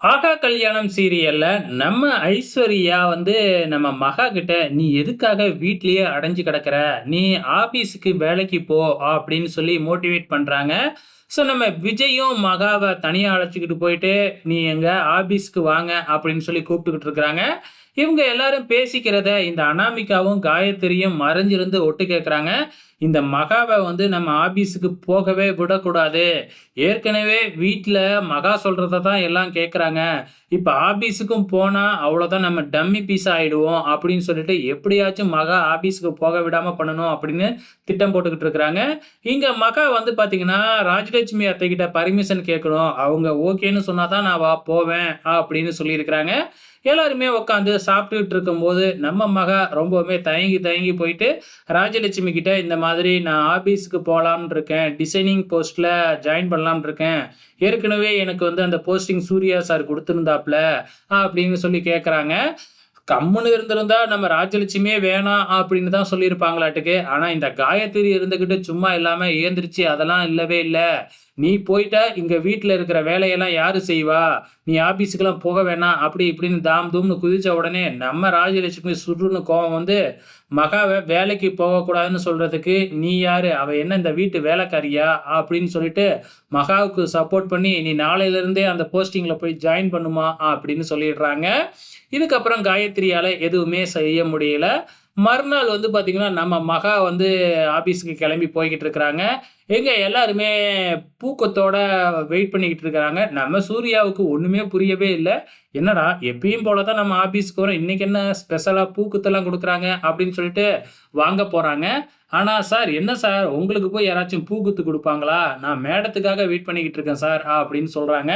ஆகா கல்யாணம் சீரியல்ல நம்ம ஐஸ்வர்யா வந்து நம்ம மகா கிட்ட, "நீ எதுக்காக வீட்லயே அடைஞ்சு கிடக்குற? நீ ஆபீஸுக்கு வேலைக்கு போ" அப்படின்னு சொல்லி மோட்டிவேட் பண்றாங்க. ஸோ நம்ம விஜயும் மகாவ தனியா அழைச்சுக்கிட்டு போயிட்டு, "நீ எங்க ஆபீஸ்க்கு வாங்க" அப்படின்னு சொல்லி கூப்பிட்டுக்கிட்டு இருக்காங்க. இவங்க எல்லாரும் பேசிக்கிறத இந்த அனாமிகாவும், காயத்ரியும் மறைஞ்சிருந்து ஒட்டு கேட்குறாங்க. இந்த மகாவ வந்து நம்ம ஆபீஸுக்கு போகவே விடக்கூடாது. ஏற்கனவே வீட்ல மகா சொல்றத தான் எல்லாம் கேட்குறாங்க. இப்ப ஆபீஸுக்கும் போனா அவ்வளோதான், நம்ம டம்மி பீஸ் ஆயிடுவோம் அப்படின்னு சொல்லிட்டு எப்படியாச்சும் மகா ஆபீஸுக்கு போக விடாம பண்ணணும் அப்படின்னு திட்டம் போட்டுக்கிட்டு இருக்கிறாங்க. இங்க மகா வந்து பார்த்தீங்கன்னா, ராஜலட்சுமி அத்தைகிட்ட பர்மிஷன் கேட்கணும். அவங்க ஓகேன்னு சொன்னா தான் நான் போவேன் அப்படின்னு சொல்லியிருக்கிறாங்க. எல்லாருமே உட்காந்து சாப்பிட்டுட்டு இருக்கும்போது, நம்ம மகா ரொம்பவுமே தயங்கி தயங்கி போயிட்டு ராஜலட்சுமி கிட்ட, இந்த மாதிரி நான் ஆபீஸ்க்கு போலாம்னு இருக்கேன். டிசைனிங் போஸ்ட்ல ஜாயின் பண்ணலாம்னு இருக்கேன். ஏற்கனவே எனக்கு வந்து அந்த போஸ்டிங் சூர்யா சார் குடுத்திருந்தாப்ல அப்படின்னு சொல்லி கேட்கறாங்க. கம்முனு இருந்திருந்தா நம்ம ராஜலட்சுமியே வேணாம் அப்படின்னு தான் சொல்லியிருப்பாங்களாட்டுக்கு. ஆனா இந்த காயத்ரி இருந்துகிட்டு சும்மா இல்லாம ஏந்திரிச்சு, "அதெல்லாம் இல்லவே இல்ல. நீ போயிட்டா இங்க வீட்ல இருக்கிற வேலையெல்லாம் யாரு செய்வா? நீ ஆபீஸுக்கெல்லாம் போக வேணாம்." அப்படி இப்படின்னு தாம் தூம்னு குதிச்ச உடனே நம்ம ராஜலட்சுமி சுர்ருன்னு கோவம் வந்து, மகாவ வேலைக்கு போகக்கூடாதுன்னு சொல்றதுக்கு நீ யாரு? அவ என்ன இந்த வீட்டு வேலைக்காரியா? அப்படின்னு சொல்லிட்டு மகாவுக்கு சப்போர்ட் பண்ணி, "நீ நாளையிலிருந்தே அந்த போஸ்டிங்ல போய் ஜாயின் பண்ணுமா" அப்படின்னு சொல்லிடுறாங்க. இதுக்கப்புறம் காயத்ரியால எதுவுமே செய்ய முடியல. மறுநாள் வந்து பார்த்தீங்கன்னா, நம்ம மகா வந்து ஆபீஸ்க்கு கிளம்பி போய்க்கிட்டு இருக்கிறாங்க. எங்க எல்லாருமே பூக்கத்தோட வெயிட் பண்ணிக்கிட்டு இருக்கிறாங்க. நம்ம சூர்யாவுக்கு ஒண்ணுமே புரியவே இல்ல. "என்னடா எப்பயும் போல தான் நம்ம ஆபீஸ்க்கு வரோம். இன்னைக்கு என்ன ஸ்பெஷலா பூக்குத்தெல்லாம் குடுக்குறாங்க?" அப்படின்னு சொல்லிட்டு வாங்க போறாங்க. ஆனா, "சார் என்ன சார் உங்களுக்கு போய் யாராச்சும் பூக்குத்து குடுப்பாங்களா? நான் மேடத்துக்காக வெயிட் பண்ணிக்கிட்டு இருக்கேன் சார்" அப்படின்னு சொல்றாங்க.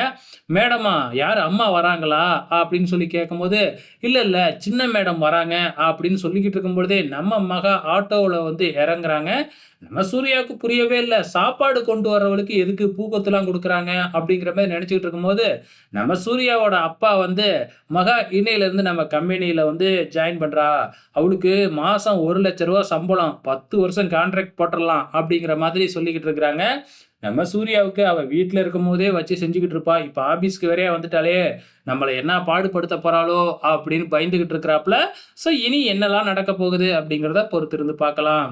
"மேடமா? யாரு அம்மா வராங்களா?" அப்படின்னு சொல்லி கேட்கும்போது, "இல்ல, இல்ல சின்ன மேடம் வராங்க" அப்படின்னு சொல்லிக்கிட்டு இருக்கும்பொழுதே, நம்ம மகா ஆட்டோவுல வந்து இறங்குறாங்க. நம்ம சூர்யாவுக்கு புரியவே இல்ல. சாப்பாடு கொண்டு வரவளுக்கு எதுக்கு பூக்கொத்துலாம் குடுக்குறாங்க? அப்படிங்கிற மாரி நெனச்சுக்கிட்டு இருக்கும்போது, நம்ம சூர்யாவோட அப்பா வந்து, "மகா இன்னையிலருந்து நம்ம கம்பெனியில வந்து ஜாயின் பண்றா. அவளுக்கு மாசம் ரூ. 1,00,000 சம்பளம். 10 வருஷம் கான்ட்ராக்ட் போட்டுறலாம்." அப்படிங்கிற மாதிரி சொல்லிக்கிட்டு இருக்கிறாங்க. நம்ம சூர்யாவுக்கு அவ வீட்ல இருக்கும்போதே வச்சு செஞ்சுகிட்டு இருப்பா. இப்ப ஆபீஸ்க்கு வேறயா வந்துட்டாளே! நம்மள என்ன பாடுபடுத்த போறாளோ! அப்படின்னு பயந்துகிட்டு இருக்கிறாப்ல. ஸோ இனி என்னலாம் நடக்கப் போகுது அப்படிங்கிறத பொறுத்திருந்து பார்க்கலாம்.